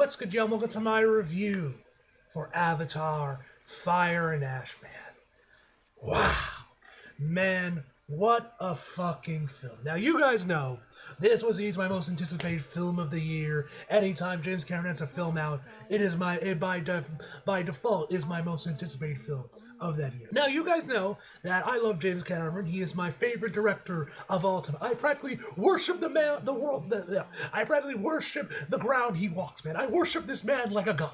What's good, y'all? Welcome to my review for Avatar Fire and Ash, man. Wow. Man, what a fucking film. Now, you guys know, this was my most anticipated film of the year. Anytime James Cameron has a film out, it by default is my most anticipated film of that year. Now, you guys know that I love James Cameron. He is my favorite director of all time. I practically worship the man, the world. I practically worship the ground he walks, man. I worship this man like a god.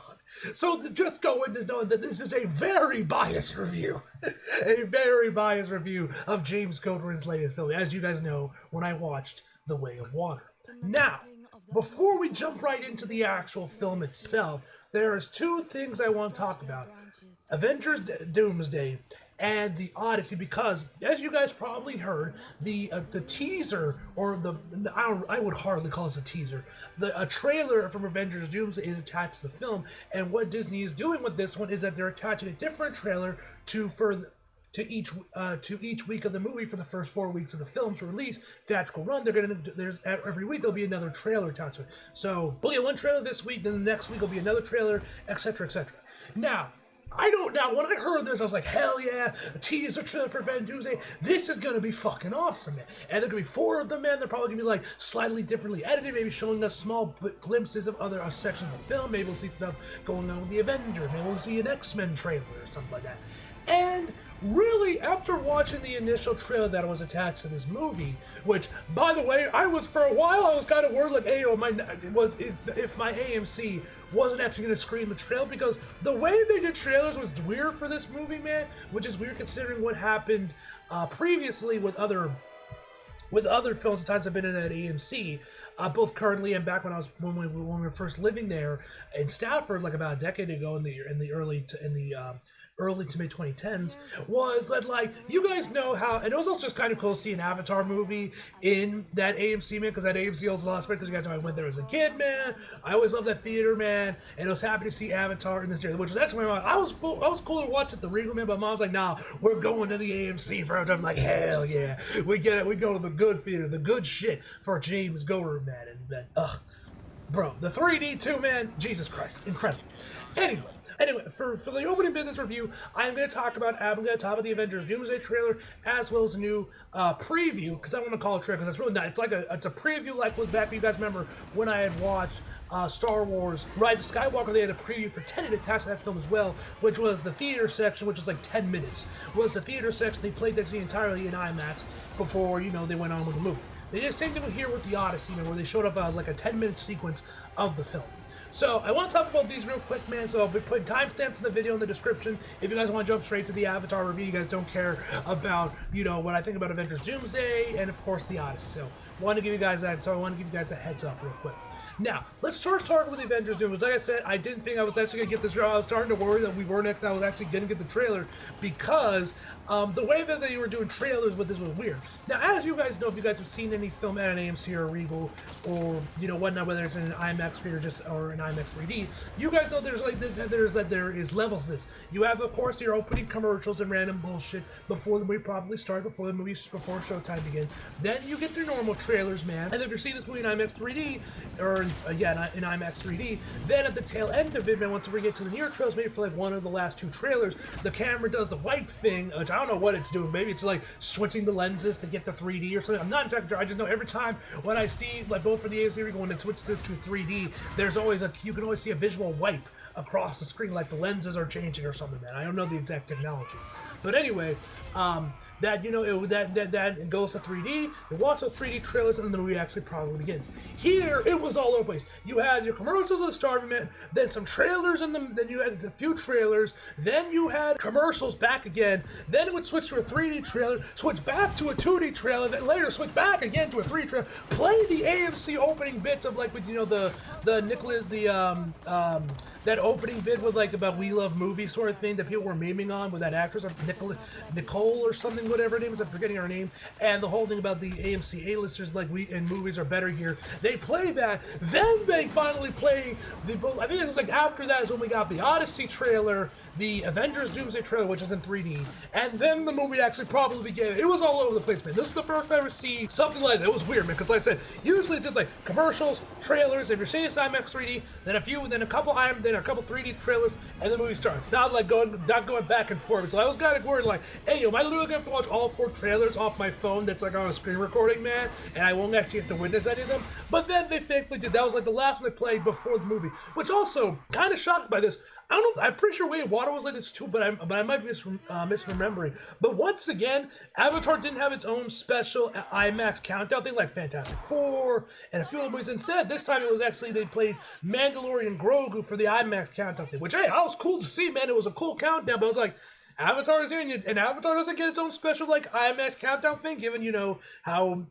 So just go into knowing that this is a very biased review. A very biased review of James Cameron's latest film, as you guys know, when I watched The Way of Water. Now, before we jump right into the actual film itself, there's two things I want to talk about. Avengers Doomsday and the Odyssey, because as you guys probably heard, the teaser, or I would hardly call this a teaser, a trailer from Avengers Doomsday is attached to the film, and what Disney is doing with this one is that they're attaching a different trailer to each week of the movie for the first 4 weeks of the film's release theatrical run. Every week there'll be another trailer attached to it. So we'll get one trailer this week, then the next week will be another trailer, etc., etc. Now, when I heard this, I was like, hell yeah, a teaser trailer for Avengers Doomsday. This is going to be fucking awesome, man. And there are going to be 4 of them, man. They're probably going to be like slightly differently edited, maybe showing us small glimpses of other sections of the film. Maybe we'll see stuff going on with the Avengers. Maybe we'll see an X-Men trailer or something like that. And really, after watching the initial trailer that was attached to this movie, which, by the way, for a while I was kind of worried, like, hey, if my AMC wasn't actually going to screen the trailer, because the way they did trailers was weird for this movie, man, which is weird considering what happened previously with other films. The times I've been in at AMC, both currently and back when we were first living there in Stafford, like about a decade ago, in the early to mid 2010s, was that, like, you guys know how, and it was also just kind of cool to see an Avatar movie in that AMC, man, because that AMC holds a lot of space, because you guys know I went there as a kid, man. I always loved that theater, man, and I was happy to see Avatar in this theater, which was actually my mom. I was cool to watch at the Regal, man, but Mom was like, nah, we're going to the AMC for Avatar. I'm like, hell yeah, we get it. We go to the good theater, the good shit for James Cameron, man, and bro, the 3D too, man, Jesus Christ, incredible. Anyway, for the opening business review, I'm going to talk about the Avengers Doomsday trailer, as well as a new preview, because I want to call it a trailer, because it's really not. It's a preview, like back, you guys remember when I had watched Star Wars Rise of Skywalker, they had a preview for Tenet attached to that film as well, which was the theater section, which was like 10 minutes. Was the theater section, they played that scene entirely in IMAX before, they went on with the movie. They did the same thing here with the Odyssey, where they showed up like a 10-minute sequence of the film. So, I want to talk about these real quick, man, so I'll be putting timestamps in the video in the description. If you guys want to jump straight to the Avatar review, you guys don't care about, what I think about Avengers Doomsday, and of course the Odyssey. So, I want to give you guys that, a heads up real quick. Now, let's start with the Avengers Doomsday. Like I said, I didn't think I was actually going to get this trailer. I was starting to worry that I was actually going to get the trailer, because the way that they were doing trailers with this was weird. Now, as you guys know, if you guys have seen any film at an AMC or a Regal, or, whatnot, whether it's in an IMAX screen or an IMAX 3D, you guys know there is levels to this. You have, of course, your opening commercials and random bullshit before the movie probably starts, before showtime begins. Then you get your normal trailers, man. And if you're seeing this movie in IMAX 3D, or in IMAX 3D, then at the tail end of it, man, once we get to the near trailers, maybe for like one of the last 2 trailers, the camera does the wipe thing, which I don't know what it's doing. Maybe it's like switching the lenses to get the 3D or something. I'm not exactly sure. I just know every time when I see, like, both for the AMC Regal, when it switches to 3D, there's always you can always see a visual wipe across the screen, like the lenses are changing or something, man. I don't know the exact technology, but anyway, that goes to 3D. It watches the 3D trailers, and then the movie actually probably begins. Here, it was all over the place. You had your commercials at the start of it, then some trailers then you had a few trailers, then you had commercials back again, then it would switch to a 3D trailer, switch back to a 2D trailer, then later switch back again to a 3D trailer, play the AMC opening bits of, like, with, that opening bit with like about We Love Movies sort of thing that people were memeing on with that actress, Nicole or something, whatever her name is, I'm forgetting her name, and the whole thing about the AMC A-listers, like we in movies are better here. They play that, then they finally play the, I think it was like after that is when we got the Odyssey trailer, the Avengers Doomsday trailer, which is in 3D, and then the movie actually probably began. It was all over the place, man. This is the first time I see something like that. It was weird, man, because like I said, usually it's just like commercials, trailers. If you're seeing it's IMAX 3D, then a couple 3D trailers, and the movie starts. Not going back and forth. So I was kind of worried, like, hey, am I literally gonna have to watch all 4 trailers off my phone that's like on a screen recording, man, and I won't actually have to witness any of them? But then they thankfully did. That was like the last one they played before the movie, which also kind of shocked by this. I don't know. I'm pretty sure Way of Water was like this too, but I might be misremembering. But once again, Avatar didn't have its own special IMAX countdown thing like Fantastic Four and a few other movies. Instead, this time it was actually they played Mandalorian Grogu for the IMAX countdown thing, which, hey, that was cool to see, man. It was a cool countdown, but I was like, Avatar is doing it, and Avatar doesn't get its own special like IMAX countdown thing, given how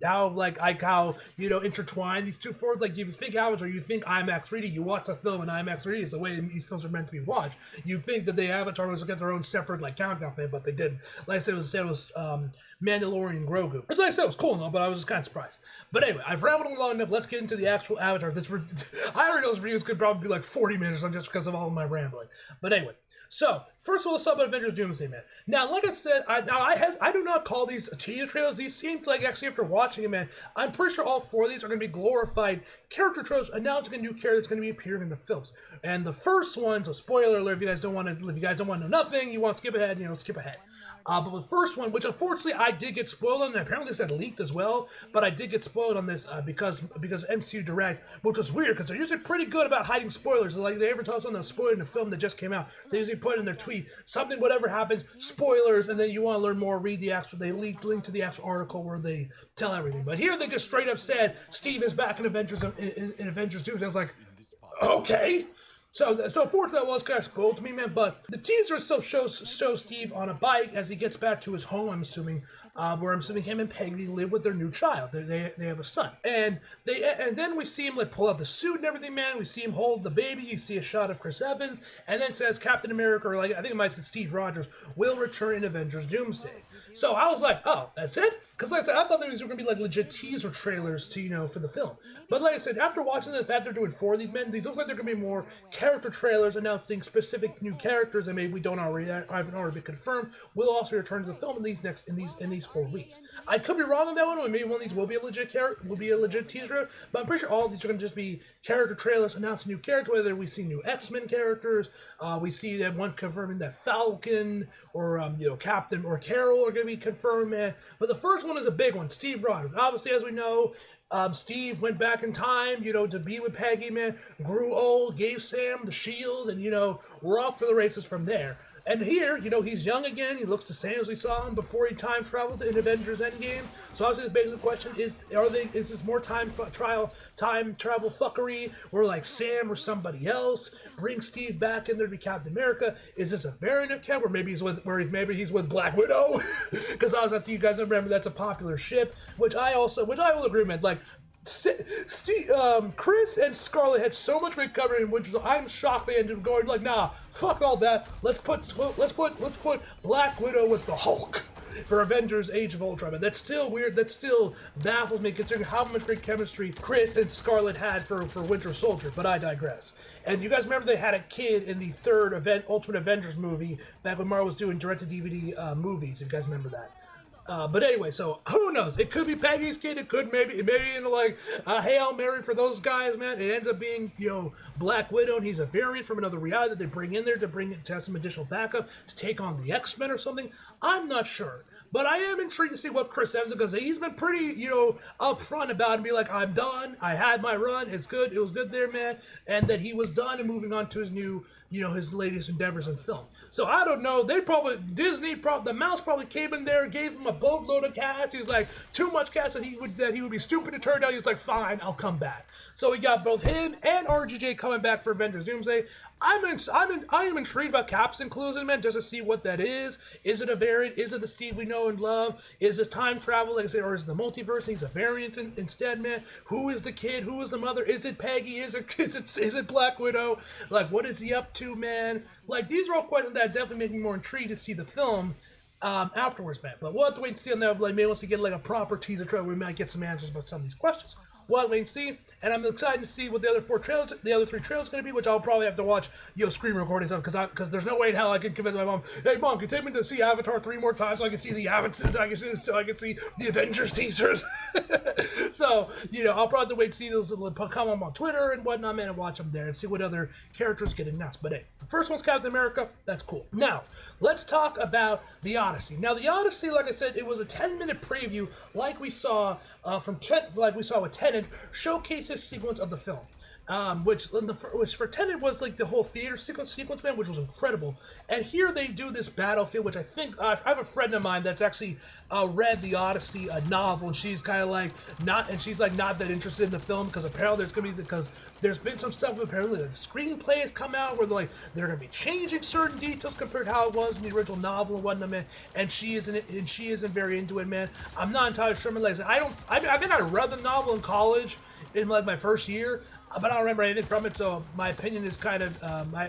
intertwined these two forms. Like if you think Avatar, you think IMAX 3D. You watch a film in IMAX 3D. It's the way these films are meant to be watched. You think that the Avatar was get their own separate like countdown thing, but they didn't. Like I said, it was Mandalorian Grogu. Which, like I said, it was cool enough, but I was just kind of surprised. But anyway, I've rambled on long enough. Let's get into the actual Avatar. I already know this reviews could probably be like 40 minutes just because of all of my rambling. But anyway. So, first of all, let's talk about Avengers Doomsday, man. Now, like I said, I do not call these teaser trailers. These seem like, actually, after watching it, man, I'm pretty sure all 4 of these are going to be glorified character trailers announcing a new character that's going to be appearing in the films. And the first one, so spoiler alert, if you guys don't want to know nothing, you want to skip ahead, skip ahead. But the first one, which unfortunately I did get spoiled on, and apparently this had leaked as well, but I did get spoiled on this because MCU Direct, which was weird because they're usually pretty good about hiding spoilers. Like they ever tell us on the spoiler in the film that just came out, they usually put in their tweet something, whatever happens, spoilers, and then you want to learn more, read the actual, they link to the actual article where they tell everything. But here they just straight up said Steve is back in Avengers Doomsday. I was like, okay. So unfortunately that was kind of spoiled to me, man, but the teaser still shows Steve on a bike as he gets back to his home, I'm assuming, where I'm assuming him and Peggy live with their new child. They have a son. And then we see him like pull out the suit and everything, man. We see him hold the baby. You see a shot of Chris Evans, and then it says Captain America, or like I think it might say Steve Rogers, will return in Avengers Doomsday. So I was like, oh, that's it? Because like I said, I thought these were going to be like legit teaser trailers to, for the film. But like I said, after watching the fact they're doing 4 of these, men, these look like they're going to be more character trailers announcing specific new characters that maybe we haven't already been confirmed will also return to the film in these 4 weeks. I could be wrong on that one, or maybe one of these will be a legit teaser, but I'm pretty sure all of these are going to just be character trailers announcing new characters, whether we see new X-Men characters, we see that one confirming that Falcon or Captain or Carol are going to be confirmed, man. But the first one is a big one, Steve Rogers. Obviously, as we know, Steve went back in time, to be with Peggy, man, grew old, gave Sam the shield, and, we're off to the races from there. And here, he's young again. He looks the same as we saw him before he time traveled in Avengers Endgame. So obviously the basic question is this more time travel fuckery where like Sam or somebody else brings Steve back in there to be Captain America? Is this a variant of Cap, or maybe he's with Black Widow? Because obviously you guys remember that's a popular ship, which I will agree with. Like Chris and Scarlett had so much great covering, which is I'm shocked they ended up going like, nah, fuck all that. Let's put Black Widow with the Hulk for Avengers Age of Ultron. But that's still weird. That still baffles me considering how much great chemistry Chris and Scarlett had for Winter Soldier. But I digress. And you guys remember they had a kid in the 3rd Ultimate Avengers movie back when Marvel was doing direct-to-DVD movies. If you guys remember that. But anyway, so who knows? It could be Peggy's kid. It could maybe like Hail Mary for those guys, man. It ends up being Black Widow, and he's a variant from another reality that they bring in there to have some additional backup to take on the X-Men or something. I'm not sure. But I am intrigued to see what Chris Evans is going to say. He's been pretty, upfront about it and be like, I'm done. I had my run. It's good. It was good there, man. And that he was done and moving on to his new, his latest endeavors in film. So I don't know. The mouse probably came in there, gave him a boatload of cast. He's like, too much cast that he would be stupid to turn down. He's like, fine, I'll come back. So we got both him and RGJ coming back for Avengers Doomsday. I am intrigued about Cap's inclusion, man, just to see what that is. Is it a variant? Is it the Steve we know and love? Is this time travel, like I said, or is it the multiverse? He's a variant instead, man. Who is the kid? Who is the mother? Is it Peggy? Is it Black Widow? Like, what is he up to, man? Like, these are all questions that definitely make me more intrigued to see the film afterwards, man. But we'll have to wait and see on that. Like, maybe once we get like a proper teaser trailer, we might get some answers about some of these questions. We'll have to wait and see. And I'm excited to see what the other three trailers are going to be, which I'll probably have to watch screen recordings of, because there's no way in hell I can convince my mom, hey mom, can you take me to see Avatar 3 more times so I can see the Avatar, so I can see the Avengers teasers. So, I'll probably have to wait and see those come on Twitter and whatnot, man, and watch them there and see what other characters get announced. But hey, the first one's Captain America. That's cool. Now, let's talk about the Odyssey. Now, the Odyssey, like I said, it was a 10-minute preview, like we saw with Tenet, showcase this sequence of the film. Which for Tenet was like the whole theater sequence, man, which was incredible. And here they do this battlefield, which I think I have a friend of mine that's actually read the Odyssey novel, and she's kind of like not that interested in the film because apparently there's been some stuff apparently the screenplay has come out where they're gonna be changing certain details compared to how it was in the original novel and whatnot, man. And she isn't very into it, man. I'm not entirely sure. Like I think I read the novel in college in like my first year, but I don't remember anything from it, so my opinion is kind of my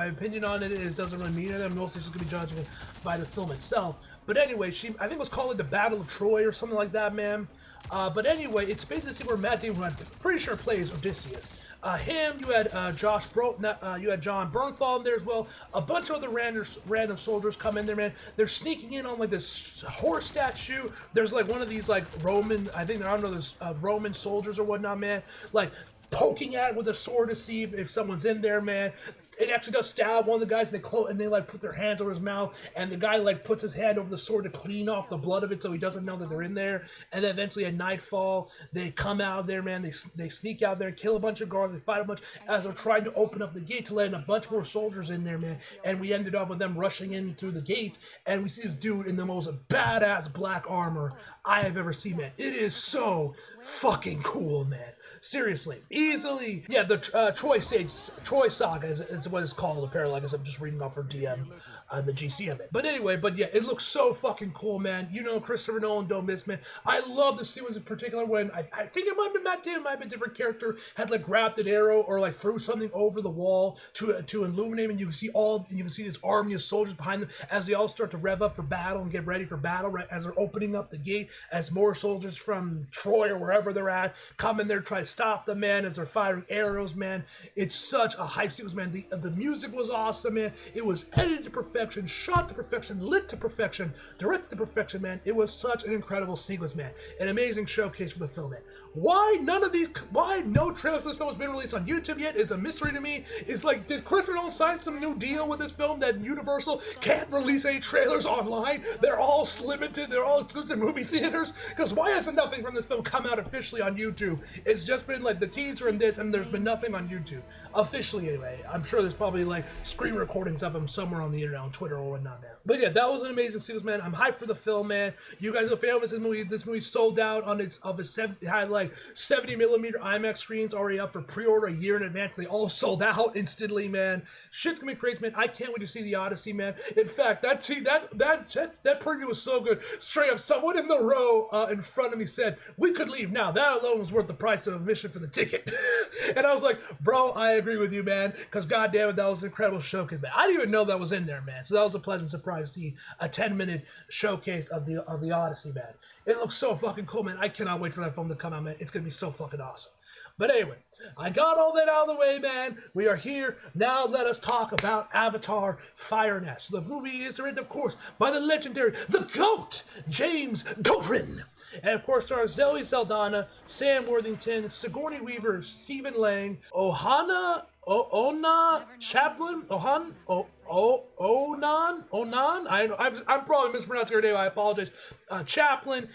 opinion on it doesn't really mean anything. I'm mostly just gonna be judging it by the film itself. But anyway, I think it was called like the Battle of Troy or something like that, man. But anyway, it's basically where Matt Damon, I'm pretty sure, plays Odysseus. You had you had John Bernthal in there as well. A bunch of other random soldiers come in there, man. They're sneaking in on like this horse statue. There's like one of these like Roman, I don't know, there's Roman soldiers or whatnot, man. Like poking at it with a sword to see if someone's in there, man. It actually does stab one of the guys, and they like put their hands over his mouth, and the guy like puts his hand over the sword to clean off the blood of it so he doesn't know that they're in there. And then eventually at nightfall, they come out there, man. They sneak out there and kill a bunch of guards. They fight a bunch as they're trying to open up the gate to let in a bunch more soldiers in there, man. And we ended up with them rushing in through the gate, and we see this dude in the most badass black armor I have ever seen, man. It is so fucking cool, man. Seriously, easily, yeah. The Troy Saga is what it's called. Apparently, like I'm just reading off her DM, the GCM. But anyway, yeah, it looks so fucking cool, man. Christopher Nolan, don't miss, man. I love the sequence in particular when I think it might have been Matt Damon, might have been a different character, had like grabbed an arrow or like threw something over the wall to illuminate, and you can see this army of soldiers behind them as they all start to rev up for battle and get ready for battle. Right as they're opening up the gate, as more soldiers from Troy or wherever they're at come in there, try to stop them, man, as they're firing arrows, man. It's such a hype sequence, man. The music was awesome, man. It was edited to perfection, shot to perfection, lit to perfection, directed to perfection, man. It was such an incredible sequence, man. An amazing showcase for the film, man. Why no trailers for this film has been released on YouTube yet is a mystery to me. It's like, did Christopher Nolan sign some new deal with this film that Universal can't release any trailers online? They're all limited, they're all exclusive to movie theaters? Because why hasn't nothing from this film come out officially on YouTube? It's just been like the teaser and this, and there's been nothing on YouTube. Officially, anyway. I'm sure there's probably like screen recordings of them somewhere on the internet, on Twitter or whatnot, man. But yeah, that was an amazing sequence, man. I'm hyped for the film, man. You guys are a fan of this movie. This movie sold out on it had like 70mm IMAX screens already up for pre-order a year in advance. They all sold out instantly, man. Shit's gonna be crazy, man. I can't wait to see the Odyssey, man. In fact, that preview was so good. Straight up, someone in the row in front of me said, "We could leave now. That alone was worth the price of admission for the ticket." And I was like, bro, I agree with you, man, because goddamn it, that was an incredible showcase, man. I didn't even know that was in there, man. So that was a pleasant surprise to see a 10-minute showcase of the Odyssey, man. It looks so fucking cool, man. I cannot wait for that film to come out, man. It's gonna be so fucking awesome. But anyway, I got all that out of the way, man. We are here. Now let us talk about Avatar Fire and Ash. So the movie is directed, of course, by the legendary, the GOAT, James Goldwyn. And of course stars Zoe Saldana, Sam Worthington, Sigourney Weaver, Stephen Lang, Ona Chaplin, Onan. I'm probably mispronouncing her name. I apologize. Chaplin,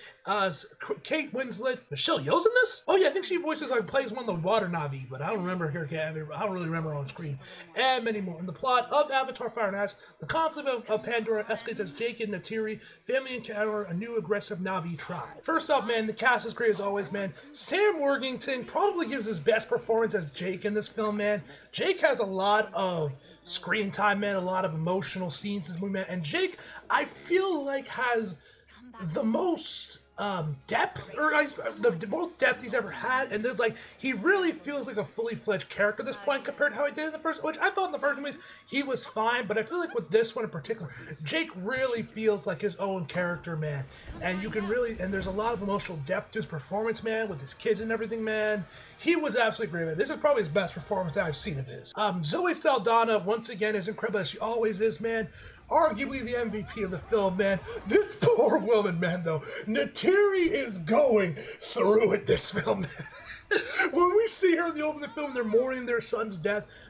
Kate Winslet, Michelle Yeoh's in this. Oh yeah, I think she voices like plays one of the water Navi, but I don't remember her. I don't really remember her on screen. And many more. In the plot of Avatar: Fire and Ash, the conflict of Pandora escalates as Jake and Neytiri family encounter a new aggressive Navi tribe. First off, man, the cast is great as always, man. Sam Worthington probably gives his best performance as Jake in this film, man. Jake has a lot of screen time, man, a lot of emotional scenes in this movie, man. And Jake, I feel like, has the most depth, or the most depth he's ever had, and there's like, he really feels like a fully fledged character at this point compared to how he did in the first, which I thought in the first movie he was fine, but I feel like with this one in particular, Jake really feels like his own character, man, and you can really, and there's a lot of emotional depth to his performance, man, with his kids and everything, man. He was absolutely great, man. This is probably his best performance I've seen of his. Zoe Saldana, once again, is incredible as she always is, man. Arguably the MVP of the film, man. This poor woman, man, though. Neytiri is going through it, this film, man. When we see her in the opening of the film, they're mourning their son's death,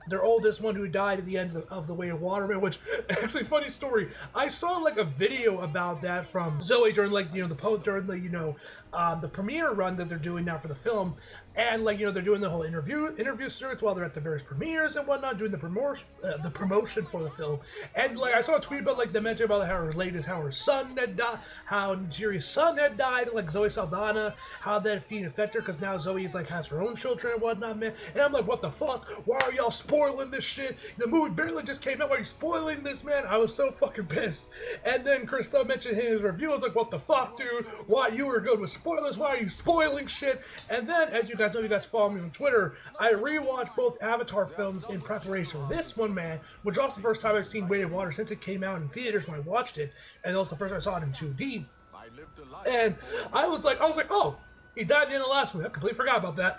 their oldest one who died at the end of the Way of Water, man, which, actually, funny story, I saw, like, a video about that from Zoe during, like, you know, the premiere run that they're doing now for the film, and, like, you know, they're doing the whole interview series while they're at the various premieres and whatnot, doing the promotion for the film, and, like, I saw a tweet about, like, they mentioned about how her son had died, how Neytiri's son had died, and, like, Zoe Saldana, how that feed affected her, because now Zoe's, like, has her own children and whatnot, man, and I'm like, what the fuck? Why are y'all spoiling this shit? The movie barely just came out. Why are you spoiling this, man? I was so fucking pissed. And then Christoph mentioned in his review, I was like, what the fuck, dude? Why, you were good with spoilers? Why are you spoiling shit? And then, as you guys know, you guys follow me on Twitter, I rewatched both Avatar films in preparation for this one, man, which was also the first time I've seen Way of Water since it came out in theaters when I watched it, and also the first time I saw it in 2D. And I was like, oh, he died at the end of the last movie. I completely forgot about that.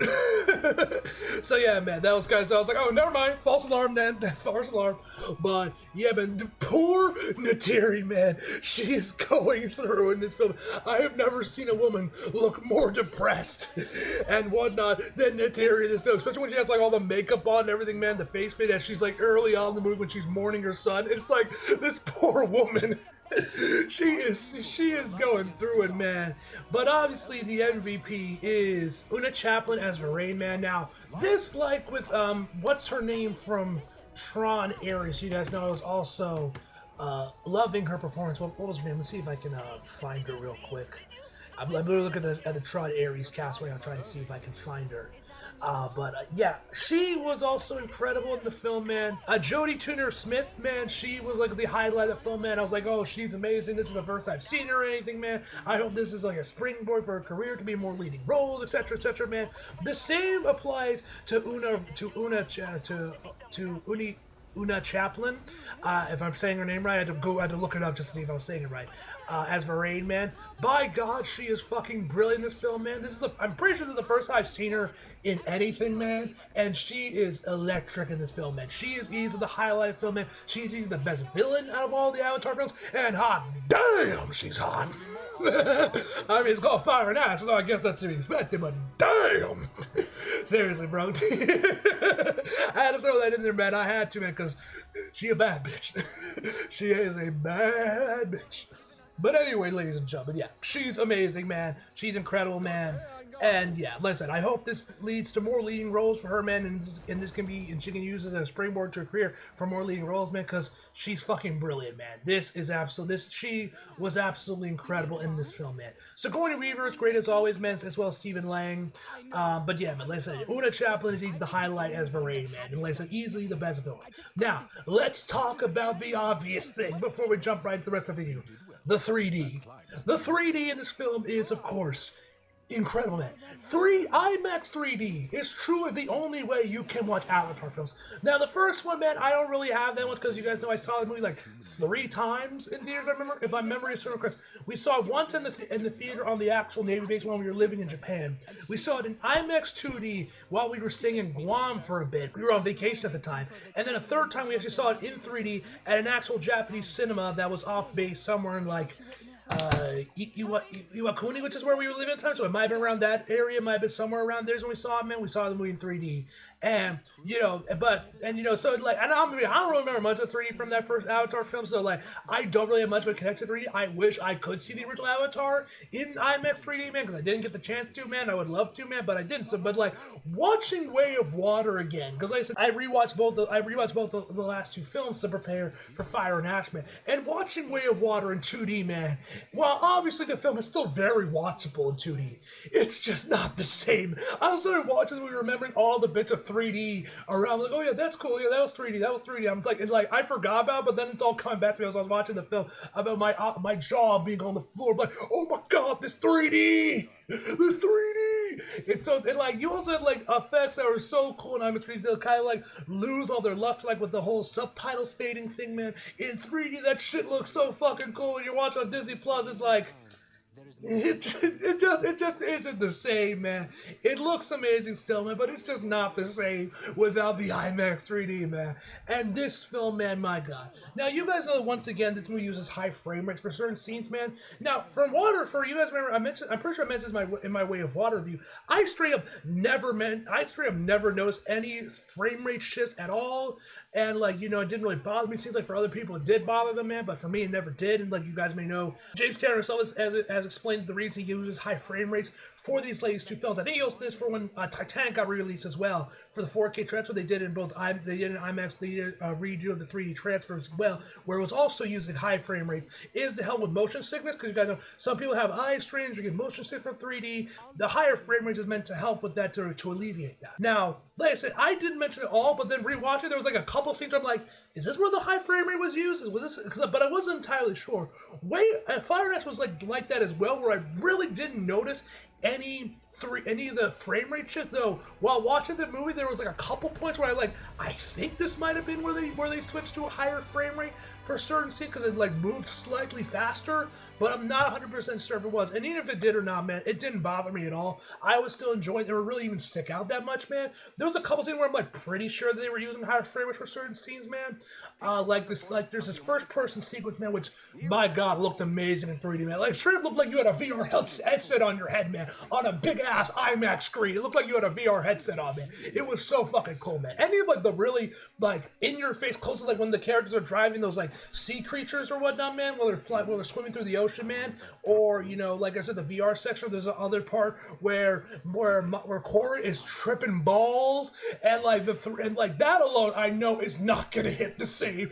So yeah, man, that was kind of, I was like, oh, never mind. False alarm, then. False alarm. But yeah, man, poor Neytiri, man. She is going through in this film. I have never seen a woman look more depressed and whatnot than Neytiri in this film. Especially when she has like all the makeup on and everything, man. The face paint as she's like early on in the movie when she's mourning her son. It's like this poor woman. She is going through it, man. But obviously the MVP is Una Chaplin as Varane, man. Now, this, like with what's her name from Tron Ares, you guys know I was also loving her performance. What was her name? Let's see if I can find her real quick. I'm literally looking at the Tron Ares cast right now, trying to see if I can find her. Yeah, she was also incredible in the film, man. Jodie Turner-Smith, man, she was like the highlight of the film, man. I was like, oh, she's amazing. This is the first I've seen her or anything, man. I hope this is like a springboard for her career to be more leading roles, etc., man. The same applies to Una Chaplin, if I'm saying her name right. I had to look it up just to see if I was saying it right. As Varane, man. By God, she is fucking brilliant in this film, man. I'm pretty sure this is the first time I've seen her in anything, man. And she is electric in this film, man. She is easily the highlight of the film, man. She's easily the best villain out of all the Avatar films. And hot damn, she's hot. I mean, it's called Fire and Ash, so I guess that's to be expected, but damn. Seriously, bro. I had to throw that in there, man. I had to, man, because she a bad bitch. She is a bad bitch. But anyway, ladies and gentlemen, yeah, she's amazing, man. She's incredible, man. And yeah, listen, I hope this leads to more leading roles for her, man, and she can use it as a springboard to her career for more leading roles, man, because she's fucking brilliant, man. She was absolutely incredible in this film, man. Sigourney Weaver is great as always, man, as well as Stephen Lang. But yeah, man, like I said, Una Chaplin is easily the highlight as Varane, man, and like I said, easily the best film. Now, let's talk about the obvious thing before we jump right into the rest of the video. The 3D. The 3D in this film is, of course, incredible, man. IMAX 3D is truly the only way you can watch Avatar films. Now, the first one, man, I don't really have that much because you guys know I saw the movie like 3 times in theaters. If my memory is so correct. We saw it once in the theater on the actual Navy base when we were living in Japan. We saw it in IMAX 2D while we were staying in Guam for a bit. We were on vacation at the time. And then a third time we actually saw it in 3D at an actual Japanese cinema that was off base somewhere in like Iwakuni, which is where we were living at the time, so it might have been around that area, might have been somewhere around there when we saw it, man. We saw the movie in 3D, and so like, and I don't really remember much of 3D from that first Avatar film, so like, I don't really have much of a connection to 3D. I wish I could see the original Avatar in IMAX 3D, man, because I didn't get the chance to, man. I would love to, man, but I didn't. So, but like, watching Way of Water again, because like I said, I rewatched both the last two films to prepare for Fire and Ash, man, and watching Way of Water in 2D, man. While obviously the film is still very watchable in 2D, it's just not the same. I was started watching and we were remembering all the bits of 3D around, like, oh yeah, that's cool, yeah, that was 3D. I'm like, it's like I forgot about it, but then it's all coming back to me as I was watching the film about my jaw being on the floor, like, oh my god, this 3D. And like, you also had like effects that were so cool in IMAX 3D, they'll kind of like lose all their luster, like with the whole subtitles fading thing, man. In 3D, that shit looks so fucking cool. When you're watching on Disney Plus, it's like, it just isn't the same, man. It looks amazing still, man, but it's just not the same without the IMAX 3D, man. And this film, man, my god. Now, you guys know, once again, this movie uses high frame rates for certain scenes, man. Now, for you guys remember, I'm pretty sure I mentioned this in my Way of Water review. I straight up never noticed any frame rate shifts at all, and like, it didn't really bother me. It seems like for other people it did bother them, man, but for me it never did. And like you guys may know, James Cameron himself has explained the reason he uses high frame rates for these latest two films. I think he also did this for when Titanic got released as well, for the 4K transfer. They did in both IMAX, they did a redo of the 3D transfer as well, where it was also using high frame rates, is to help with motion sickness, because you guys know some people have eye strains or get motion sick from 3D. The higher frame rates is meant to help with that, to alleviate that. Now, like I said, I didn't mention it all, but then rewatching, there was like a couple scenes where I'm like, is this where the high frame rate was used? But I wasn't entirely sure. Fire and Ash was like that as well, where I really didn't notice any of the frame rate shifts, though. While watching the movie, there was like a couple points where I think this might have been where they switched to a higher frame rate for certain scenes, because it like moved slightly faster, but I'm not 100% sure if it was. And even if it did or not, man, it didn't bother me at all. I was still enjoying it. It really even stick out that much, man. There was a couple scenes where I'm like pretty sure that they were using higher frame rates for certain scenes, man. There's this first person sequence, man, which, my god, looked amazing in 3D, man. Like, straight up looked like you had a VR headset on your head, man, on a big ass IMAX screen. It looked like you had a VR headset on, man. It was so fucking cool, man. Any of like the really like in your face close to like when the characters are driving those like sea creatures or whatnot, man, while they're swimming through the ocean, man, or like I said, the VR section. There's the other part where Corey is tripping balls, and like and like that alone, I know is not gonna hit the same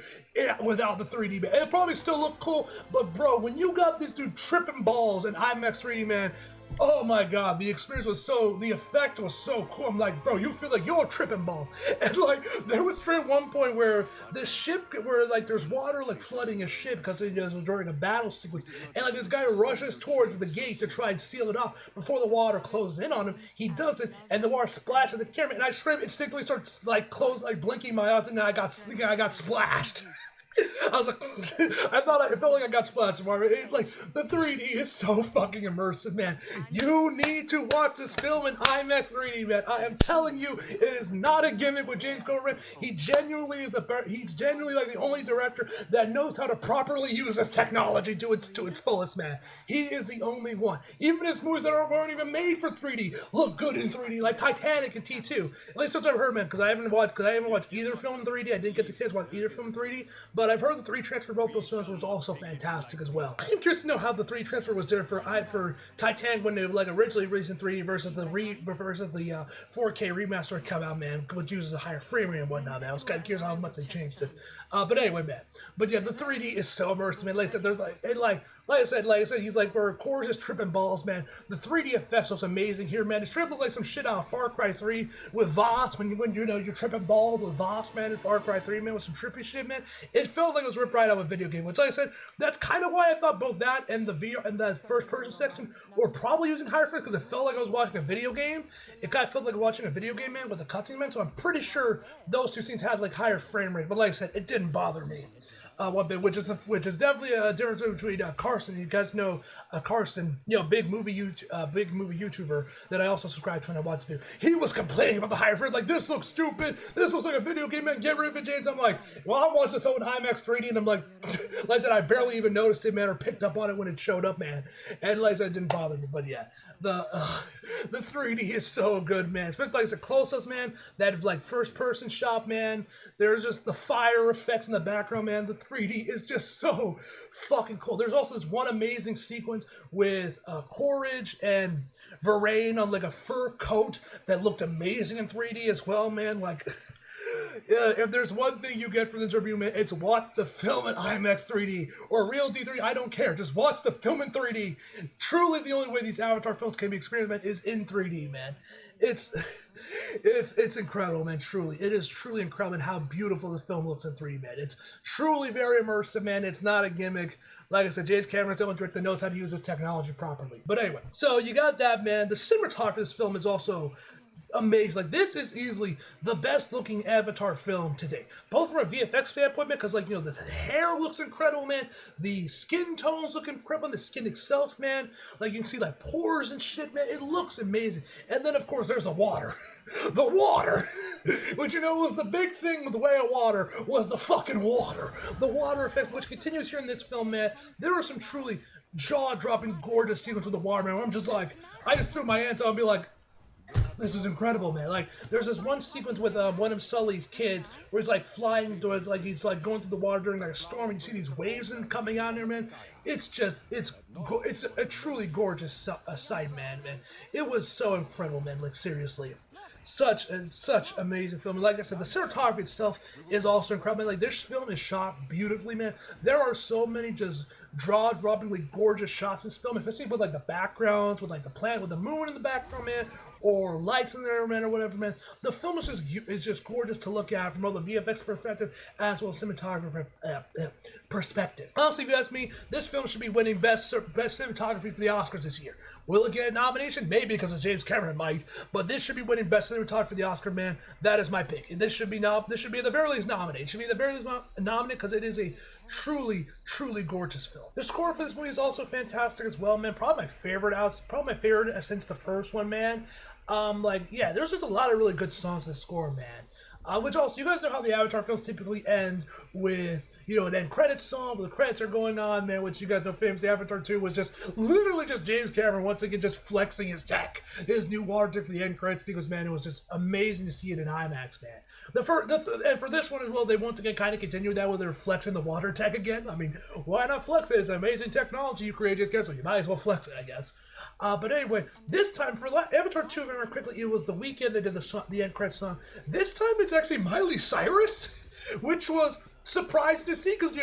without the 3D, man. It'll probably still look cool, but bro, when you got this dude tripping balls in IMAX 3D, man, oh my god, the effect was so cool. I'm like, bro, you feel like you're tripping ball. And like, there was straight one point where the ship, where like there's water like flooding a ship because it was during a battle sequence, and like this guy rushes towards the gate to try and seal it off before the water closes in on him. He doesn't, and the water splashes the camera, and I straight instinctively start like blinking my eyes, and I got splashed. I was like, it felt like I got splashed, Marvin. Like, the 3D is so fucking immersive, man. You need to watch this film in IMAX 3D, man. I am telling you, it is not a gimmick with James Cameron. He's genuinely like the only director that knows how to properly use this technology to its fullest, man. He is the only one. Even his movies that weren't even made for 3D look good in 3D, like Titanic and T2. At least that's what I've heard, man, because I haven't watched either film in 3D. I didn't get the chance to watch either film in 3D, but I've heard the 3D transfer of both those films was also fantastic as well. I'm curious to know how the 3D transfer was there for Titanic when they like originally released in 3D versus the 4K remaster come out, man, which uses a higher frame rate and whatnot, man. I was kind of curious how much they changed it. But anyway, man. But yeah, the 3D is so immersive, man. Like I said, there's like I said, he's like, where Korra's just tripping balls, man. The 3D effects was amazing here, man. It straight up looked like some shit out of Far Cry 3 with Voss, when you're tripping balls with Voss, man, in Far Cry 3, man, with some trippy shit, man. It felt like it was ripped right out of a video game, which, like I said, that's kind of why I thought both that and the VR and the first person section were probably using higher frames, because it felt like I was watching a video game. It kind of felt like watching a video game, man, with the cutscene, man. So I'm pretty sure those two scenes had like higher frame rates, but like I said, it didn't bother me. one bit, which is definitely a difference between Carson. You guys know Carson, big movie YouTuber that I also subscribe to and I watch too. He was complaining about the higher frame, like, this looks stupid. This looks like a video game, man. Get rid of it, James. I'm like, well, I'm watching the film in IMAX 3D, and I'm like, like I said, I barely even noticed it, man, or picked up on it when it showed up, man. And like I said, it didn't bother me, but yeah. The 3D is so good, man. Especially like it's the closest, man. That like first person shot, man. There's just the fire effects in the background, man. The 3D is just so fucking cool. There's also this one amazing sequence with Courage and Varane on like a fur coat that looked amazing in 3D as well, man. Like, yeah, if there's one thing you get from this review, man, it's watch the film in IMAX 3D or real D3. I don't care. Just watch the film in 3D. Truly, the only way these Avatar films can be experienced, man, is in 3D, man. It's incredible, man. Truly, it is truly incredible, man, how beautiful the film looks in 3D, man. It's truly very immersive, man. It's not a gimmick. Like I said, James Cameron's the only director that knows how to use this technology properly. But anyway, so you got that, man. The cinematography of this film is also amazing. Like, this is easily the best looking Avatar film today, both from a VFX standpoint, man, because, like, the hair looks incredible, man. The skin tones look incredible. The skin itself, man, like, you can see like pores and shit, man. It looks amazing. And then of course there's the water. The water, which was the big thing with the way of water, was the fucking water. The water effect, which continues here in this film, man. There are some truly jaw-dropping, gorgeous sequences with the water, man, where I'm just like, I just threw my hands out and be like, this is incredible, man. Like, there's this one sequence with one of Sully's kids where he's like flying towards, like, he's like going through the water during like a storm, and you see these waves coming out there, man. It's a truly gorgeous sight, man. It was so incredible, man. Like, seriously. Such amazing film. Like I said, the cinematography itself is also incredible. Like, this film is shot beautifully, man. There are so many just jaw-droppingly gorgeous shots in this film, especially with like the backgrounds, with like the planet, with the moon in the background, man, or lights in there, man, or whatever, man. The film is just gorgeous to look at from both the VFX perspective as well as cinematography perspective. Honestly, if you ask me, this film should be winning best cinematography for the Oscars this year. Will it get a nomination? Maybe, because of James Cameron might, but this should be winning best cinematography for the Oscar, man. That is my pick. And this should be at the very least nominated. It should be at the very least nominated because it is a truly gorgeous film. The score for this movie is also fantastic as well, man. Probably my favorite since the first one, man. There's just a lot of really good songs in the score, man. Which also, you guys know how the Avatar films typically end with, an end credits song where the credits are going on, man, which you guys know famously Avatar 2 was just literally just James Cameron once again just flexing his tech, his new water tech for the end credits. Because, man, it was just amazing to see it in IMAX, man. And for this one as well, they once again kind of continued that where they're flexing the water tech again. I mean, why not flex it? It's amazing technology you created, so you might as well flex it, I guess. But anyway, this time for Avatar 2, if I remember quickly, it was the weekend they did the end credits song. This time it's actually Miley Cyrus, which was surprising to see because,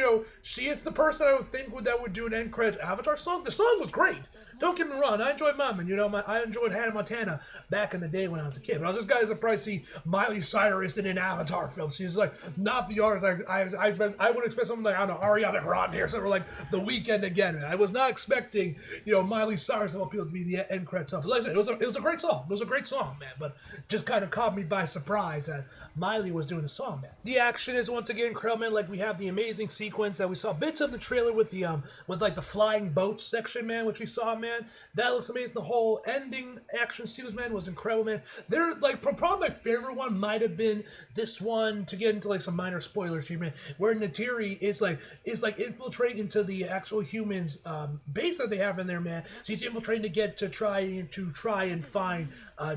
she is the person I would think that would do an end credits Avatar song. The song was great. Don't get me wrong, I enjoyed Mom, and I enjoyed Hannah Montana back in the day when I was a kid. But I was just kind of surprised to see Miley Cyrus in an Avatar film. She's like not the artist I would expect something like, I don't know, Ariana Grande here, so we're like The Weeknd again. And I was not expecting Miley Cyrus of all people to be the end credits song. But like I said, it was a great song. It was a great song, man. But just kind of caught me by surprise that Miley was doing the song, man. The action is once again incredible, man. Like, we have the amazing sequence that we saw bits of the trailer with the the flying boats section, man, which we saw, man. That looks amazing. The whole ending action sequence, man, was incredible, man. They're like probably my favorite one might have been this one, to get into like some minor spoilers here, man, where Natiri is infiltrating into the actual humans base that they have in there, man. She's infiltrating to try and find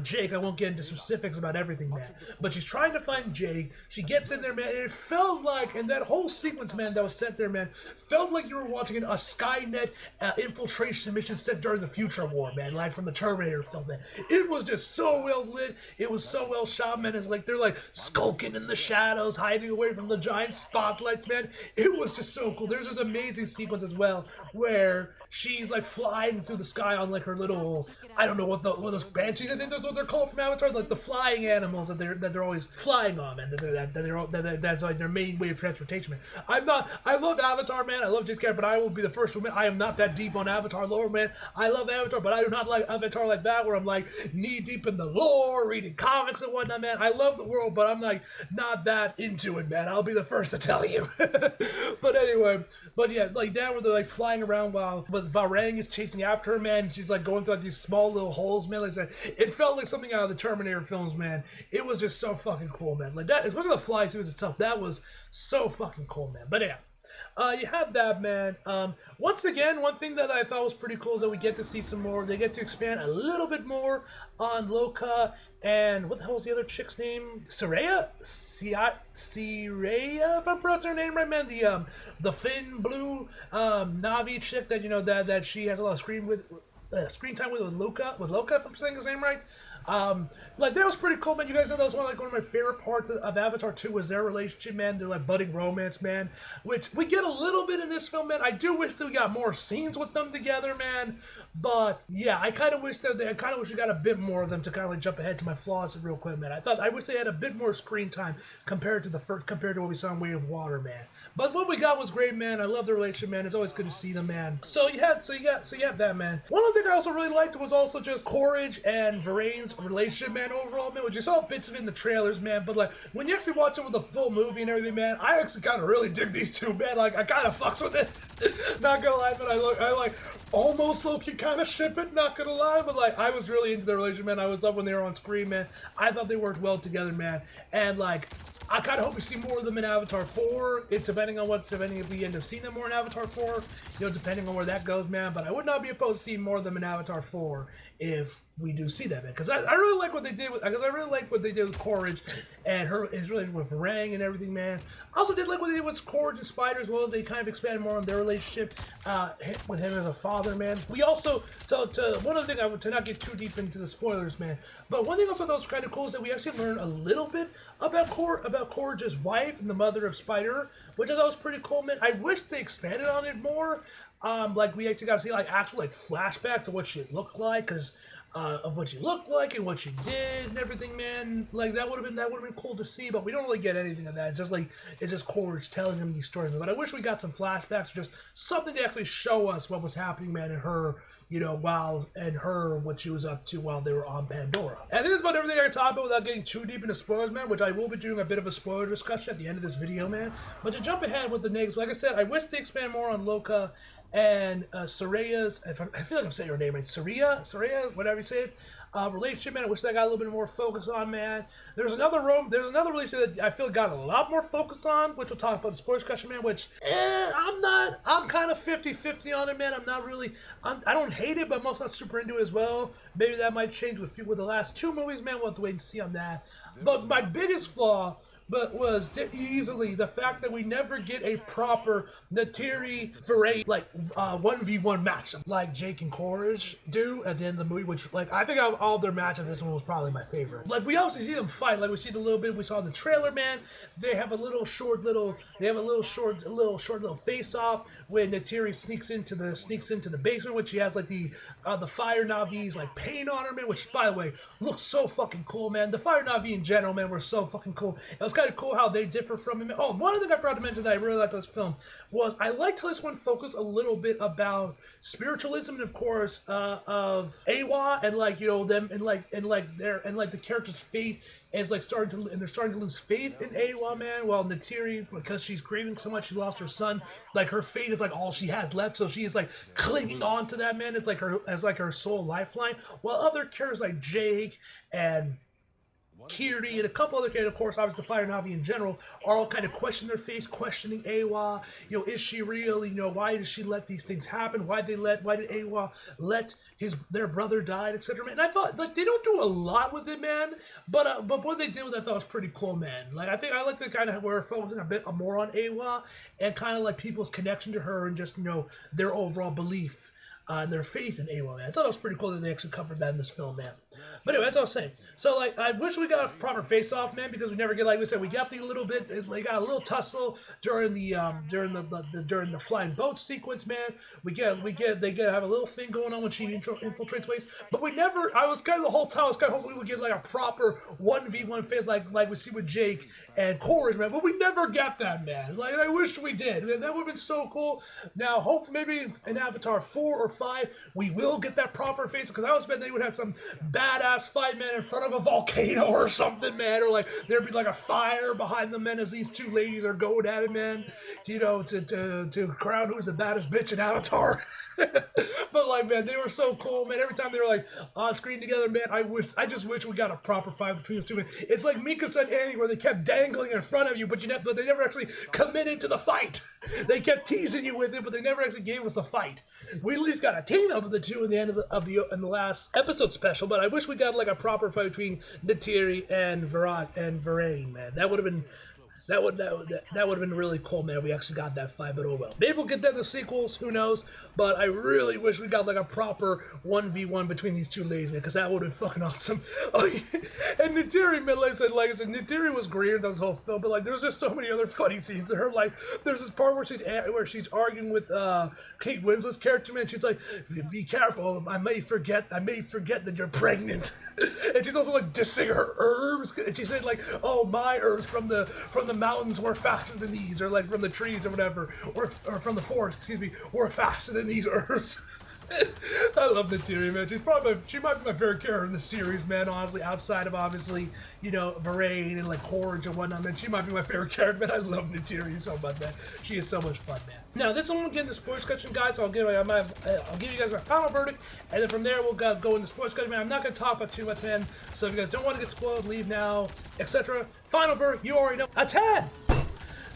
Jake. I won't get into specifics about everything, man, but she's trying to find Jake. She gets in there, man, and it felt like, and that whole sequence, man, that was set there, man, felt like you were watching a Skynet infiltration mission set during the Future War, man, like from the Terminator film, man. It was just so well lit. It was so well shot, man. It's like they're like skulking in the shadows, hiding away from the giant spotlights, man. It was just so cool. There's this amazing sequence as well where she's like flying through the sky on like her little, I don't know what those banshees, I think that's what they're called from Avatar, like the flying animals that they're always flying on, man. That's like their main way of transportation, man. I love Avatar, man. I love James Cameron, but I will be the first to admit I am not that deep on Avatar lore, man. I love Avatar, but I do not like Avatar like that, where I'm like knee deep in the lore, reading comics and whatnot, man. I love the world, but I'm like not that into it, man. I'll be the first to tell you. But anyway, but yeah, like that where they're like flying around while Varang is chasing after her, man. And she's like going through like these small little holes, man. Like it felt like something out of the Terminator films, man. It was just so fucking cool, man. Like that, especially the fly suits itself. That was so fucking cool, man. But yeah. You have that, man. Once again, one thing that I thought was pretty cool is that we get to see some more. They get to expand a little bit more on Loka and what the hell was the other chick's name? Saraya? Saraya, if I'm pronouncing her name right, man. The Finn blue Navi chick that that she has a lot of screen time with Loka, if I'm saying his name right. Like that was pretty cool, man. You guys know that was one of my favorite parts of Avatar 2 was their relationship, man. They're like budding romance, man, which we get a little bit in this film, man. I do wish that we got more scenes with them together, man. But yeah, I kind of wish we got a bit more of them to kind of like jump ahead to my flaws real quick, man. I wish they had a bit more screen time compared to what we saw in Way of Water, man. But what we got was great, man. I love the relationship, man. It's always good to see them, man. So you have that, man. One other thing I also really liked was also just Courage and Varane's relationship, man, overall, man, which you saw bits of it in the trailers, man, but like when you actually watch it with the full movie and everything, man, I actually kind of really dig these two, man. Like I kind of fucks with it. Not gonna lie, but I like almost low-key kind of ship it, not gonna lie, but like I was really into their relationship, man. I was up when they were on screen, man. I thought they worked well together, man, and like I kind of hope we see more of them in Avatar 4, depending on if we end up seeing them more in Avatar 4, depending on where that goes, man. But I would not be opposed to seeing more of them in Avatar 4 if we do see that, man. Because I really like what they did with Courage and his relationship with Varang and everything, man. I also did like what they did with Courage and Spider as well, as they kind of expanded more on their relationship with him as a father, man. We also, one other thing, to not get too deep into the spoilers, man, but one thing also that was kind of cool is that we actually learned a little bit about Courage's wife and the mother of Spider, which I thought was pretty cool, man. I wish they expanded on it more. Like we actually got to see like actual like flashbacks of what she looked like, because of what she looked like and what she did and everything, man. Like that would have been cool to see, but we don't really get anything of that. It's just Courage telling him these stories. But I wish we got some flashbacks or just something to actually show us what was happening, man, and her, what she was up to while they were on Pandora. And I think that's about everything I can talk about without getting too deep into spoilers, man, which I will be doing a bit of a spoiler discussion at the end of this video, man. But to jump ahead with the negatives, like I said, I wish they expand more on Loka and Saraya's, I feel like I'm saying her name right, Saraya, whatever you say it, relationship, man. I wish that got a little bit more focus on, man. There's another relationship that I feel got a lot more focus on, which we'll talk about the sports discussion, man, which, I'm kind of 50-50 on it, man. I don't hate it, but I'm also not super into it as well. Maybe that might change with the last two movies, man. We'll have to wait and see on that. But my biggest flaw was easily the fact that we never get a proper Neytiri Varane 1v1 match like Jake and Courage do at the end of the movie, which like I think out of all their matches, this one was probably my favorite. Like we obviously see them fight, like we see the little bit we saw in the trailer, man. They have a little short face off when Neytiri sneaks into the basement, which she has like the Fire Navi's like paint on her, man, which by the way looks so fucking cool, man. The Fire Navi in general, man, were so fucking cool. It was kind of cool how they differ from him. Oh, one other thing I forgot to mention that I really liked about this film was I liked how this one focused a little bit about spiritualism and of course of Awa and them and the character's fate is they're starting to lose faith in Awa, man. While Neytiri, because she's grieving so much, she lost her son. Like her fate is like all she has left, so she is like clinging on to that, man. It's like her sole lifeline. While other characters like Jake and Kiri and a couple other characters, of course, obviously the Fire Navi in general, are all kind of questioning their face, questioning Awa. Is she real? Why did she let these things happen? Why did Awa let their brother die, etc. Man, and I thought like they don't do a lot with it, man. But what they did with it, I thought was pretty cool, man. Like I like the kind of where we're focusing a bit more on Awa and kind of like people's connection to her and just their overall belief and their faith in AWA, man. I thought it was pretty cool that they actually covered that in this film, man. But anyway, as I was saying, so like I wish we got a proper face-off, man, because we never get, like we said, we got the little bit, they got a little tussle during the during the flying boat sequence, man. They get have a little thing going on when she infiltrates waste, but we never. I was kind of the whole time I was kind of hoping we would get like a proper 1v1 face, like we see with Jake and Corey, man. But we never got that, man. Like I wish we did, man. That would have been so cool. Now, hopefully, maybe in Avatar 4 or 5, we will get that proper face, because I was betting they would have some badass fight, man, in front of a volcano or something, man, or like there'd be like a fire behind them, man, as these two ladies are going at it, man, you know, to crown who's the baddest bitch in Avatar. But like, man, they were so cool, man. Every time they were like on screen together, man, I just wish we got a proper fight between those two, man. It's like Mika and Annie, where they kept dangling in front of you, but they never actually committed to the fight. They kept teasing you with it, but they never actually gave us a fight. We at least got a team up of the two in the end of the last episode special, but I wish we got like a proper fight between Neytiri and Varane, man. That would have been. That would have been really cool, man, if we actually got that fight, but oh well. Maybe we'll get that in the sequels, who knows? But I really wish we got like a proper 1v1 between these two ladies, man, because that would have been fucking awesome. Oh, yeah. And Neytiri, man, like I said, Neytiri was great in this whole film, but like there's just so many other funny scenes in her. Like there's this part where she's arguing with Kate Winslet's character, man. She's like, "Be careful, I may forget that you're pregnant." And she's also like dissing her herbs, and she said like, "Oh, my herbs from the mountains work faster than these," or like from the trees or whatever, or from the forest, excuse me, work faster than these herbs. I love Neytiri, man. She might be my favorite character in the series, man, honestly, outside of obviously, you know, Varane and like Corage and whatnot, man. She might be my favorite character, man. I love Neytiri so much, man. She is so much fun, man. Now, this one we'll get into sports discussion, guys. So I'll give you guys my final verdict, and then from there we'll go into sports discussion, man. I'm not going to talk about too much, man. So if you guys don't want to get spoiled, leave now, etc. Final verdict, you already know, a 10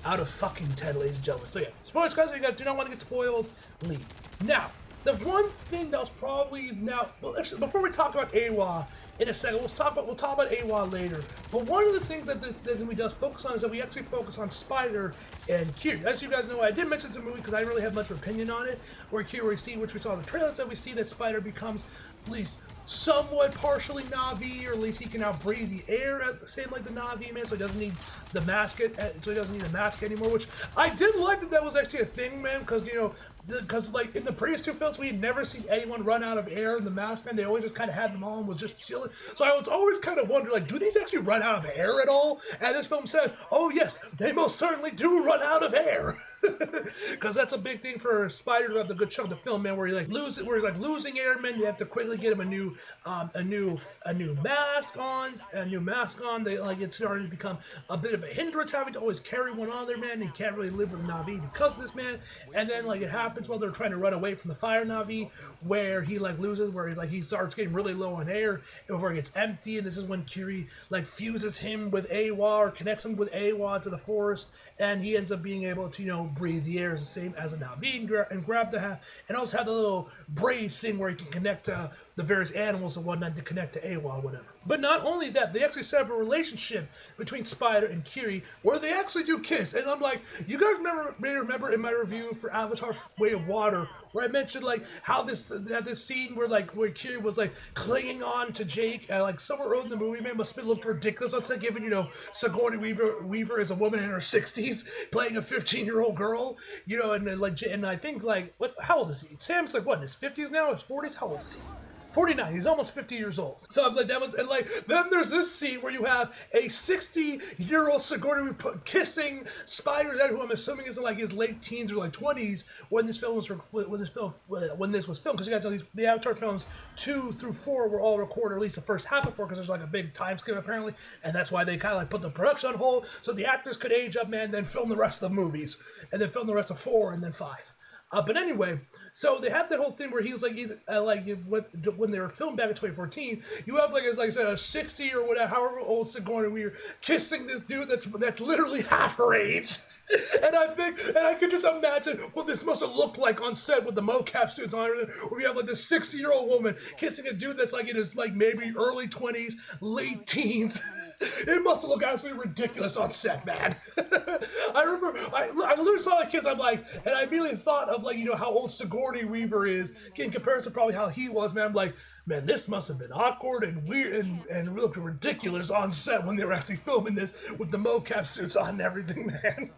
out of fucking 10, ladies and gentlemen. So yeah, sports discussion, you guys do not want to get spoiled, leave. Now, the one thing that was probably well, actually, before we talk about AWA in a second, we'll talk about AWA later. But one of the things that this movie does focus on is that we actually focus on Spider and Kiri. As you guys know, I did mention the movie because I didn't really have much of an opinion on it. Where Kiri, which we saw in the trailers, that we see that Spider becomes at least somewhat partially Na'vi, or at least he can now breathe the air, same like the Na'vi, man. So he doesn't need the mask. Anymore. Which I did like that was actually a thing, man. Because you know. Because like in the previous two films, we had never seen anyone run out of air in the mask, man. They always just kind of had them on and was just chilling. So I was always kind of wondering, like, do these actually run out of air at all? And this film said, oh yes, they most certainly do run out of air. Because that's a big thing for Spider to have the good chunk of the film, man, where he's like losing air, man. You have to quickly get him a new mask on. It's starting to become a bit of a hindrance having to always carry one on there, man. He can't really live with Na'vi because of this, man. And then like it happens while they're trying to run away from the fire Na'vi, where he like loses, where he starts getting really low on air, and where it gets empty, and this is when Kiri like fuses him with AWA, or connects him with AWA to the forest, and he ends up being able to, you know, breathe the air as the same as a Na'vi, and grab the hat, and also have the little braid thing where he can connect to the various animals and whatnot to connect to AWA or whatever. But not only that, they actually set up a relationship between Spider and Kiri where they actually do kiss. And I'm like, you guys may remember in my review for Avatar Way of Water where I mentioned like how this scene where Kiri was like clinging on to Jake like somewhere early in the movie, man, must have looked ridiculous on set, given, you know, Sigourney Weaver is a woman in her 60s playing a 15-year-old girl, you know, and I think like how old is he? Sam's like what, in his 50s now, his 40s? How old is he? 49. He's almost 50 years old. So I'm like, then there's this scene where you have a 60-year-old Sigourney Weaver kissing Spider, who I'm assuming is in like his late teens or like 20s when this was filmed. Because you guys know the Avatar films 2 through 4 were all recorded, or at least the first half of 4, because there's like a big time skip apparently, and that's why they kind of like put the production on hold so the actors could age up, man, then film the rest of the movies, and then film the rest of 4 and then 5. But anyway, so they have that whole thing where he was like, when they were filmed back in 2014, you have like I said, a 60 or whatever, however old Sigourney Weaver kissing this dude that's literally half her age. And I could just imagine what this must have looked like on set with the mocap suits on, where we have like this 60-year-old woman kissing a dude that's like in his like maybe early 20s, late teens. It must have looked absolutely ridiculous on set, man. I remember I literally saw the kiss. I'm like, and I immediately thought of like, you know, how old Sigourney Sigourney Weaver is in comparison to probably how he was, man. I'm like, man, this must have been awkward and weird and looked ridiculous on set when they were actually filming this with the mocap suits on and everything, man.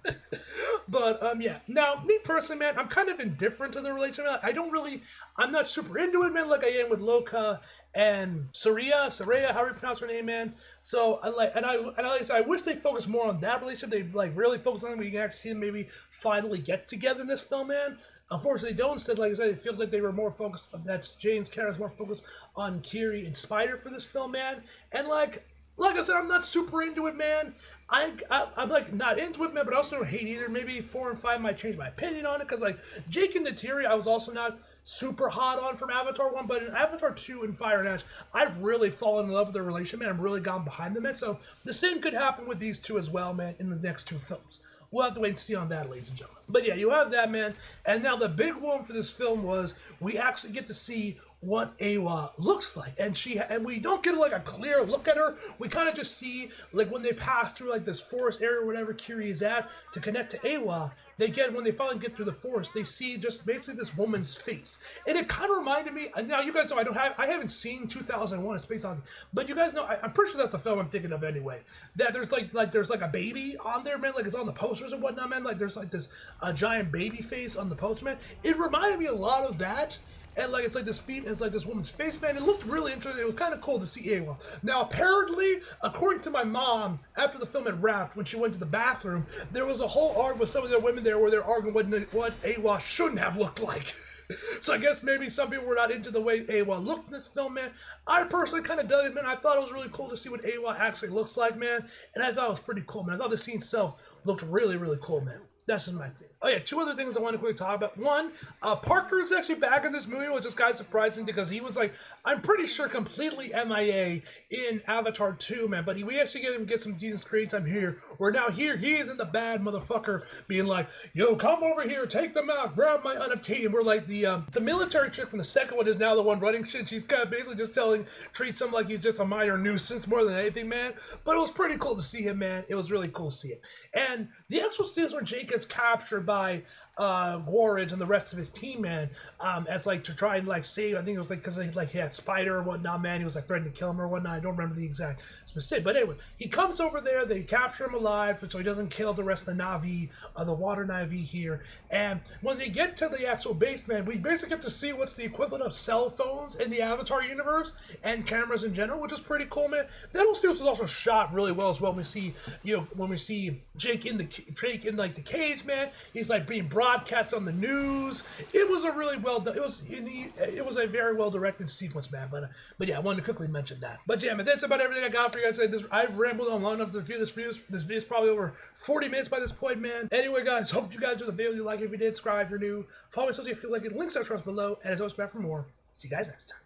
But yeah. Now, me personally, man, I'm kind of indifferent to the relationship. I'm not super into it, man, like I am with Loka and Saraya, how do you pronounce her name, man? So I wish they focused more on that relationship. They like really focus on it. We can actually see them maybe finally get together in this film, man. Unfortunately, they don't. Instead, like I said, it feels like they were more focused. That's James Cameron's more focused on Kiri and Spider for this film, man. And like I said, I'm not super into it, man. I'm like not into it, man, but I also don't hate either. Maybe 4 and 5 might change my opinion on it, because like Jake and Neytiri, I was also not super hot on from Avatar 1, but in Avatar 2 and Fire and Ash, I've really fallen in love with their relationship, man. I've really gone behind them, man. So the same could happen with these two as well, man, in the next 2 films. We'll have to wait and see on that, ladies and gentlemen. But yeah, you have that, man. And now the big one for this film was we actually get to see what Awa looks like, and we don't get like a clear look at her. We kind of just see like when they pass through like this forest area or whatever Kiri is at to connect to Awa. When they finally get through the forest, they see just basically this woman's face, and it kind of reminded me. Now you guys know I haven't seen 2001: A Space Odyssey, but you guys know I'm pretty sure that's a film I'm thinking of anyway. That there's like a baby on there, man. Like it's on the posters and whatnot, man. Like there's like this giant baby face on the poster, man. It reminded me a lot of that. And like it's like this feet, and it's like this woman's face, man. It looked really interesting. It was kind of cool to see Awa. Now, apparently, according to my mom, after the film had wrapped, when she went to the bathroom, there was a whole argument with some of the women there where they're arguing what Awa shouldn't have looked like. So I guess maybe some people were not into the way Awa looked in this film, man. I personally kind of dug it, man. I thought it was really cool to see what Awa actually looks like, man. And I thought it was pretty cool, man. I thought the scene itself looked really, really cool, man. That's just my thing. Oh yeah, 2 other things I want to quickly talk about. One, Parker's actually back in this movie, which is kind of surprising because he was like, I'm pretty sure completely MIA in Avatar 2, man. But we actually get some decent screen time here. Where now here he isn't the bad motherfucker being like, yo, come over here, take them out, grab my unobtainium. We're like the military chick from the second one is now the one running shit. She's kind of basically just treats him like he's just a minor nuisance more than anything, man. But it was pretty cool to see him, man. It was really cool to see him. And the actual scenes where Jake gets captured by Warridge and the rest of his team, man, as like to try and like save. I think it was like because he had Spider or whatnot, man. He was like threatening to kill him or whatnot. I don't remember the exact specific, but anyway, he comes over there. They capture him alive, so he doesn't kill the rest of the Na'vi, the water Na'vi here. And when they get to the actual base, man, we basically get to see what's the equivalent of cell phones in the Avatar universe and cameras in general, which is pretty cool, man. That whole sequence was also shot really well as well. When we see Jake in like the cage, man, he's like being broadcast on the news. It was a really well done. It was a very well directed sequence, man. But yeah, I wanted to quickly mention that. But yeah, man, that's about everything I got for you guys today. I've rambled on long enough to review this video. This video is probably over 40 minutes by this point, man. Anyway, guys, hope you guys enjoyed the video. You like it. If you did, subscribe if you're new. Follow me so you feel like it. Links are below. And as always, back for more. See you guys next time.